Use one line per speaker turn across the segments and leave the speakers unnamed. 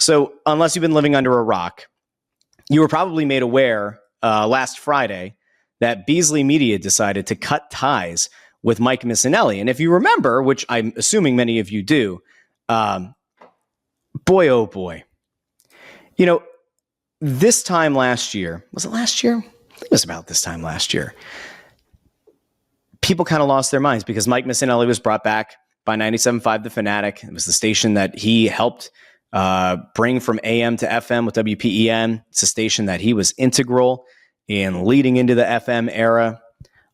So unless you've been living under a rock, you were probably made aware last Friday that Beasley Media decided to cut ties with Mike Missanelli. And if you remember, which I'm assuming many of you do, boy, oh boy. You know, this time last year, was it last year? I think it was about this time last year. People kind of lost their minds because Mike Missanelli was brought back by 97.5 The Fanatic. It was the station that he helped bring from AM to FM with WPEN. It's a station that he was integral in leading into the FM era.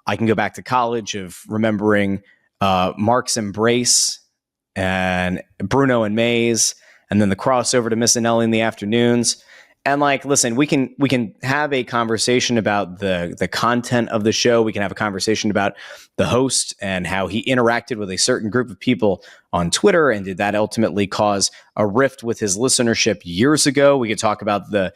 I can go back to college of remembering Mark's Embrace and Bruno and Mays, and then the crossover to Missanelli in the afternoons. And like, listen, we can have a conversation about the content of the show. We can have a conversation about the host and how he interacted with a certain group of people on Twitter, and did that ultimately cause a rift with his listenership years ago. We could talk about the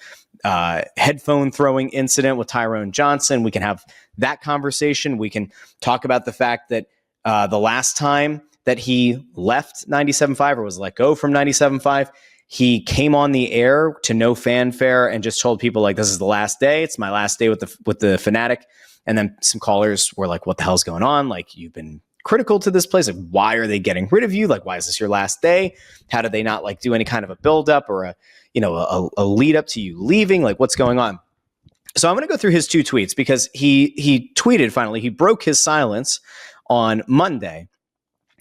headphone throwing incident with Tyrone Johnson. We can have that conversation. We can talk about the fact that the last time that he left 97.5 or was let go from 97.5, he came on the air to no fanfare and just told people like, this is the last day. It's my last day with the Fanatic. And then some callers were like, what the hell's going on? Like, you've been critical to this place. Like, why are they getting rid of you? Like, why is this your last day? How did they not like do any kind of a buildup or a lead up to you leaving? Like, what's going on? So I'm going to go through his two tweets because he tweeted finally. He broke his silence on Monday.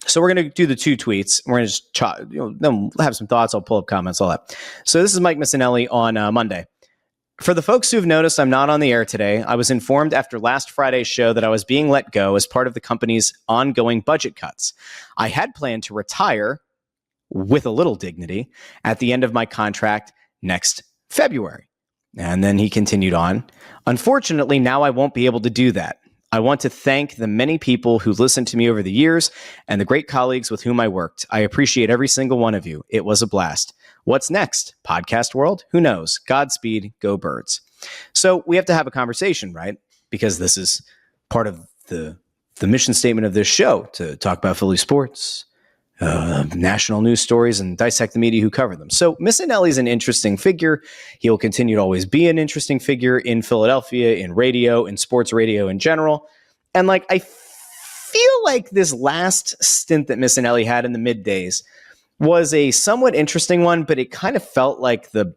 So we're going to do the two tweets. We're going to just then we'll have some thoughts. I'll pull up comments, all that. So this is Mike Missanelli on Monday. For the folks who've noticed I'm not on the air today, I was informed after last Friday's show that I was being let go as part of the company's ongoing budget cuts. I had planned to retire with a little dignity at the end of my contract next February. And then he continued on. Unfortunately, now I won't be able to do that. I want to thank the many people who listened to me over the years and the great colleagues with whom I worked. I appreciate every single one of you. It was a blast. What's next? Podcast world? Who knows? Godspeed. Go Birds. So we have to have a conversation, right? Because this is part of the mission statement of this show, to talk about Philly sports, national news stories, and dissect the media who cover them. So Missanelli is an interesting figure. He'll continue to always be an interesting figure in Philadelphia, in radio, in sports radio in general. And like, I feel like this last stint that Missanelli had in the middays was a somewhat interesting one, but it kind of felt like the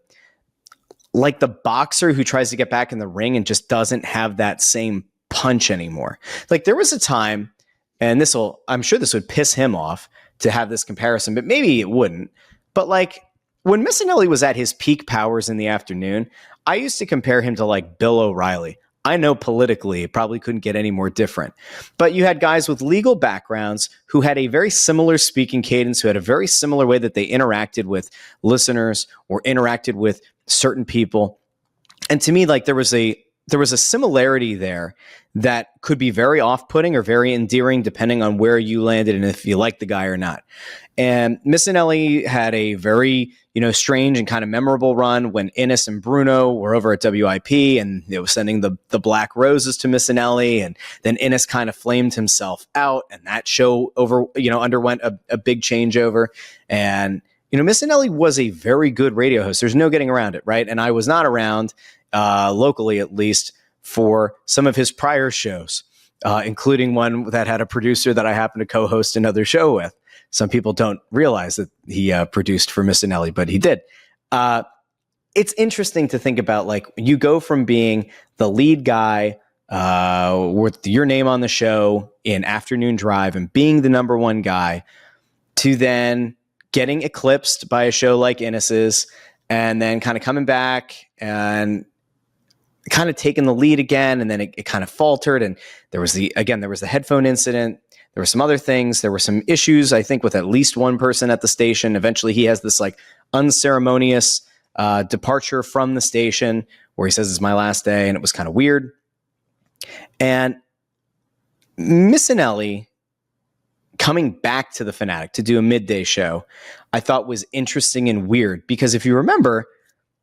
boxer who tries to get back in the ring and just doesn't have that same punch anymore. Like, there was a time, and I'm sure this would piss him off to have this comparison, but maybe it wouldn't. But like, when Missanelli was at his peak powers in the afternoon, I used to compare him to like Bill O'Reilly. I know politically it probably couldn't get any more different, but you had guys with legal backgrounds who had a very similar speaking cadence, who had a very similar way that they interacted with listeners or interacted with certain people. And to me, like, there was a similarity there that could be very off-putting or very endearing depending on where you landed and if you like the guy or not. And Missanelli had a very, strange and kind of memorable run when Innes and Bruno were over at WIP and they were sending the black roses to Missanelli, and then Innes kind of flamed himself out, and that show underwent a big changeover. And Missanelli was a very good radio host. There's no getting around it, right? And I was not around locally, at least, for some of his prior shows, including one that had a producer that I happened to co-host another show with. Some people don't realize that he produced for Missanelli, but he did. It's interesting to think about, like, you go from being the lead guy with your name on the show in Afternoon Drive and being the number one guy to then getting eclipsed by a show like Innes's, and then kind of coming back and kind of taking the lead again, and then it kind of faltered, and there was the headphone incident. There were some other things. There were some issues, I think, with at least one person at the station. Eventually, he has this like unceremonious departure from the station where he says it's my last day, and it was kind of weird. And Missanelli coming back to the Fanatic to do a midday show, I thought was interesting and weird, because if you remember,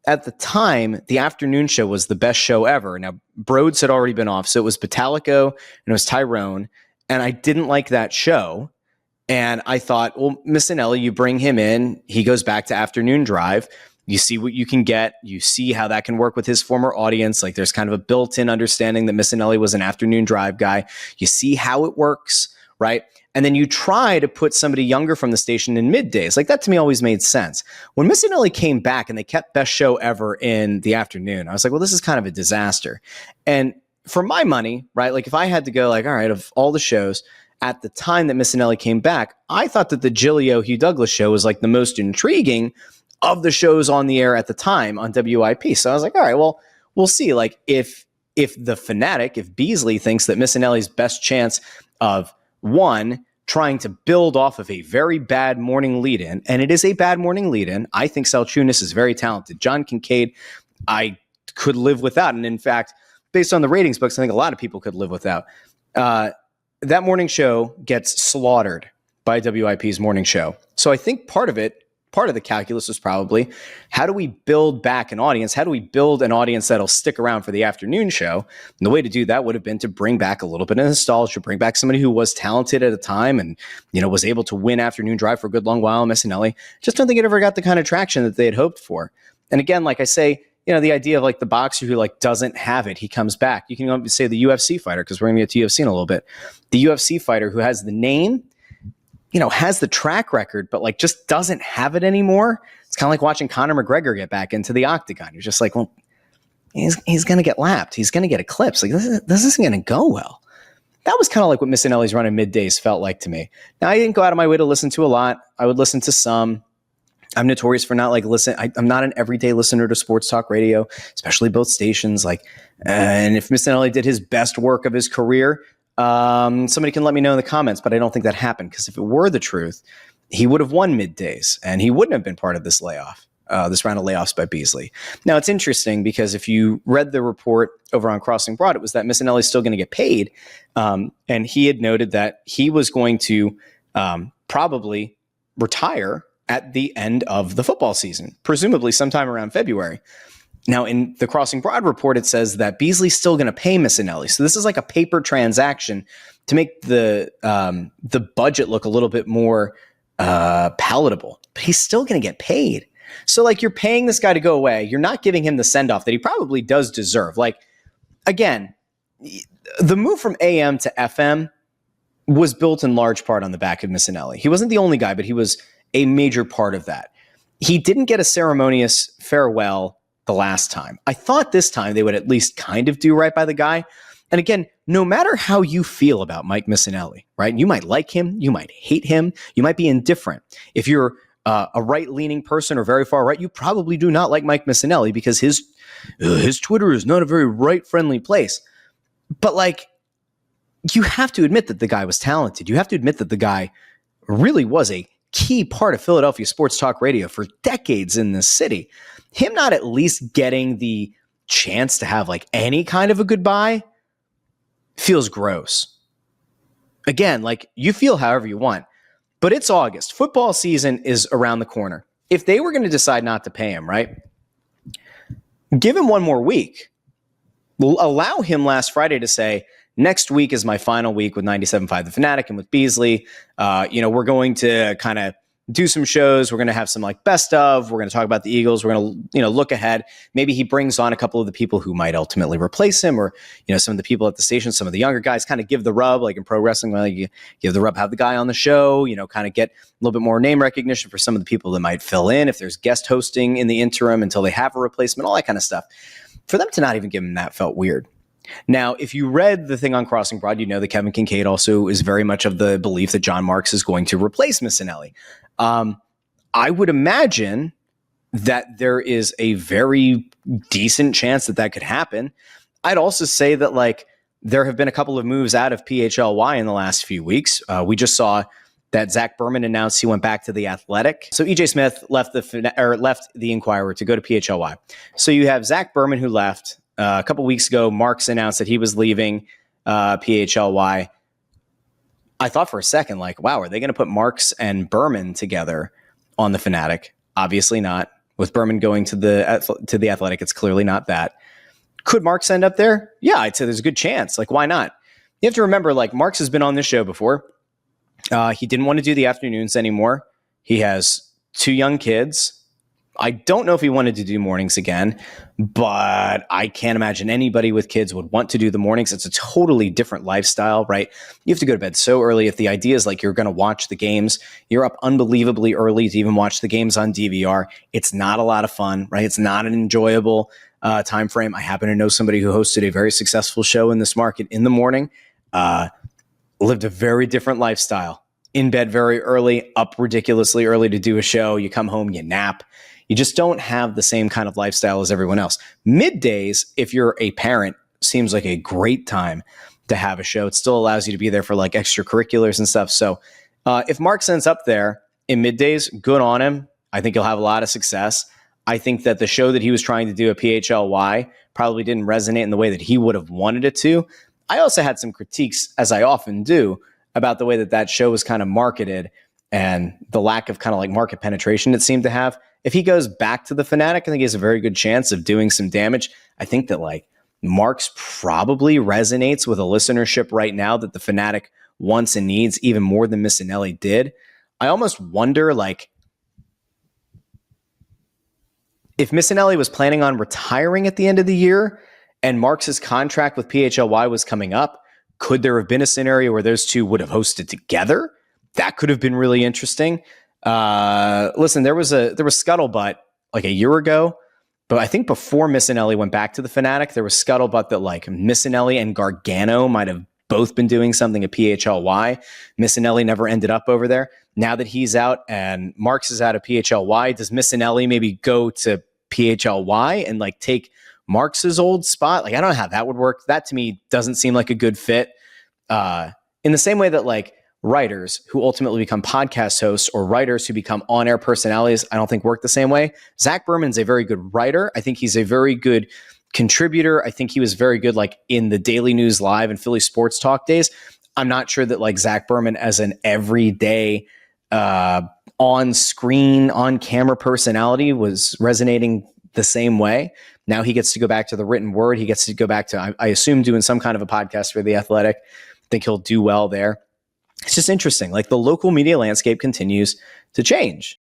at the time, the afternoon show was the best show ever. Now, Broads had already been off, so it was Batalico and it was Tyrone, and I didn't like that show. And I thought, well, Missanelli, you bring him in, he goes back to Afternoon Drive, You see what you can get. You see how that can work with his former audience. Like there's kind of a built-in understanding that Missanelli was an afternoon drive guy. You see how it works, right? And then you try to put somebody younger from the station in middays. Like that to me always made sense. When Missanelli came back and they kept Best Show Ever in the afternoon, I was like, well, this is kind of a disaster. And for my money, right, like if I had to go like, all right, of all the shows at the time that Missanelli came back, I thought that the Giglio-Hugh Douglas show was like the most intriguing of the shows on the air at the time on WIP. So I was like, all right, well, we'll see. Like if the Fanatic, if Beasley thinks that Missanelli's best chance of one, trying to build off of a very bad morning lead-in, and it is a bad morning lead-in. I think Salchunas is very talented. John Kincaid, I could live without. And in fact, based on the ratings books, I think a lot of people could live without. That morning show gets slaughtered by WIP's morning show. So I think part of the calculus was probably, how do we build back an audience? How do we build an audience that'll stick around for the afternoon show? And the way to do that would have been to bring back a little bit of nostalgia, bring back somebody who was talented at a time and, was able to win afternoon drive for a good long while. Missanelli, just don't think it ever got the kind of traction that they had hoped for. And again, like I say, the idea of like the boxer who like doesn't have it, he comes back. You can say the UFC fighter, because we're going to get to UFC in a little bit. The UFC fighter who has the name, has the track record, but like just doesn't have it anymore. It's kind of like watching Conor McGregor get back into the octagon. You're just like, well, he's going to get lapped. He's going to get eclipsed. Like this isn't going to go well. That was kind of like what Missanelli's run in middays felt like to me. Now, I didn't go out of my way to listen to a lot. I would listen to some. I'm notorious for not like I'm not an everyday listener to sports talk radio, especially both stations. And if Missanelli did his best work of his career, somebody can let me know in the comments, but I don't think that happened, because if it were the truth, he would have won middays and he wouldn't have been part of this layoff, this round of layoffs by Beasley. Now it's interesting because if you read the report over on Crossing Broad, it was that Missanelli's still going to get paid. And he had noted that he was going to probably retire at the end of the football season, presumably sometime around February. Now, in the Crossing Broad report, it says that Beasley's still going to pay Missanelli. So this is like a paper transaction to make the budget look a little bit more palatable. But he's still going to get paid. So like you're paying this guy to go away. You're not giving him the send-off that he probably does deserve. Like, again, the move from AM to FM was built in large part on the back of Missanelli. He wasn't the only guy, but he was a major part of that. He didn't get a ceremonious farewell the last time. I thought this time they would at least kind of do right by the guy. And again, no matter how you feel about Mike Missanelli, right? You might like him, you might hate him, you might be indifferent. If you're a right-leaning person or very far right, you probably do not like Mike Missanelli because his Twitter is not a very right-friendly place. But like, you have to admit that the guy was talented. You have to admit that the guy really was a key part of Philadelphia sports talk radio for decades in this city. Him not at least getting the chance to have like any kind of a goodbye feels gross. Again, like you feel however you want, but it's August. Football season is around the corner. If they were going to decide not to pay him, right? Give him one more week. Allow him last Friday to say, next week is my final week with 97.5 The Fanatic and with Beasley. We're going to kind of do some shows. We're going to have some like best of. We're going to talk about the Eagles. We're going to, look ahead. Maybe he brings on a couple of the people who might ultimately replace him, or, some of the people at the station, some of the younger guys, kind of give the rub, like in pro wrestling, like you give the rub, have the guy on the show, kind of get a little bit more name recognition for some of the people that might fill in if there's guest hosting in the interim until they have a replacement, all that kind of stuff. For them to not even give him that felt weird. Now, if you read the thing on Crossing Broad, you know that Kevin Kincaid also is very much of the belief that John Marks is going to replace Missanelli. I would imagine that there is a very decent chance that could happen. I'd also say that like there have been a couple of moves out of PHLY in the last few weeks. We just saw that Zach Berman announced he went back to The Athletic. So EJ Smith left the Inquirer to go to PHLY. So you have Zach Berman who left. A couple weeks ago, Marks announced that he was leaving PHLY. I thought for a second, like, wow, are they going to put Marks and Berman together on The Fanatic? Obviously not. With Berman going to the Athletic, it's clearly not that. Could Marks end up there? Yeah, I'd say there's a good chance. Like, why not? You have to remember, like, Marks has been on this show before. He didn't want to do the afternoons anymore. He has 2 young kids. I don't know if he wanted to do mornings again, but I can't imagine anybody with kids would want to do the mornings. It's a totally different lifestyle, right? You have to go to bed so early. If the idea is like you're going to watch the games, you're up unbelievably early to even watch the games on DVR. It's not a lot of fun, right? It's not an enjoyable time frame. I happen to know somebody who hosted a very successful show in this market in the morning, lived a very different lifestyle. In bed very early, up ridiculously early to do a show. You come home, you nap. You just don't have the same kind of lifestyle as everyone else. Middays, if you're a parent, seems like a great time to have a show. It still allows you to be there for like extracurriculars and stuff. So if Mark ends up there in middays, good on him. I think he'll have a lot of success. I think that the show that he was trying to do at PHLY probably didn't resonate in the way that he would have wanted it to. I also had some critiques, as I often do, about the way that that show was kind of marketed and the lack of kind of like market penetration it seemed to have. If he goes back to the Fanatic, I think he has a very good chance of doing some damage. I think that like Mark's probably resonates with a listenership right now that the Fanatic wants and needs even more than Missanelli did. I almost wonder like if Missanelli was planning on retiring at the end of the year and Mark's contract with PHLY was coming up, could there have been a scenario where those two would have hosted together? That could have been really interesting. Listen, there was scuttlebutt like a year ago, but I think before Missanelli went back to the Fanatic, there was scuttlebutt that like Missanelli and Gargano might have both been doing something at PHLY. Missanelli never ended up over there. Now that he's out and Marks is out of PHLY, does Missanelli maybe go to PHLY and like take Marks's old spot? Like, I don't know how that would work. That to me doesn't seem like a good fit. In the same way that like writers who ultimately become podcast hosts or writers who become on-air personalities, I don't think work the same way. Zach Berman's a very good writer. I think he's a very good contributor. I think he was very good like in the Daily News Live and Philly Sports Talk days. I'm not sure that like Zach Berman as an everyday on-screen, on-camera personality was resonating the same way. Now he gets to go back to the written word. He gets to go back to, I assume, doing some kind of a podcast for The Athletic. I think he'll do well there. It's just interesting. Like the local media landscape continues to change.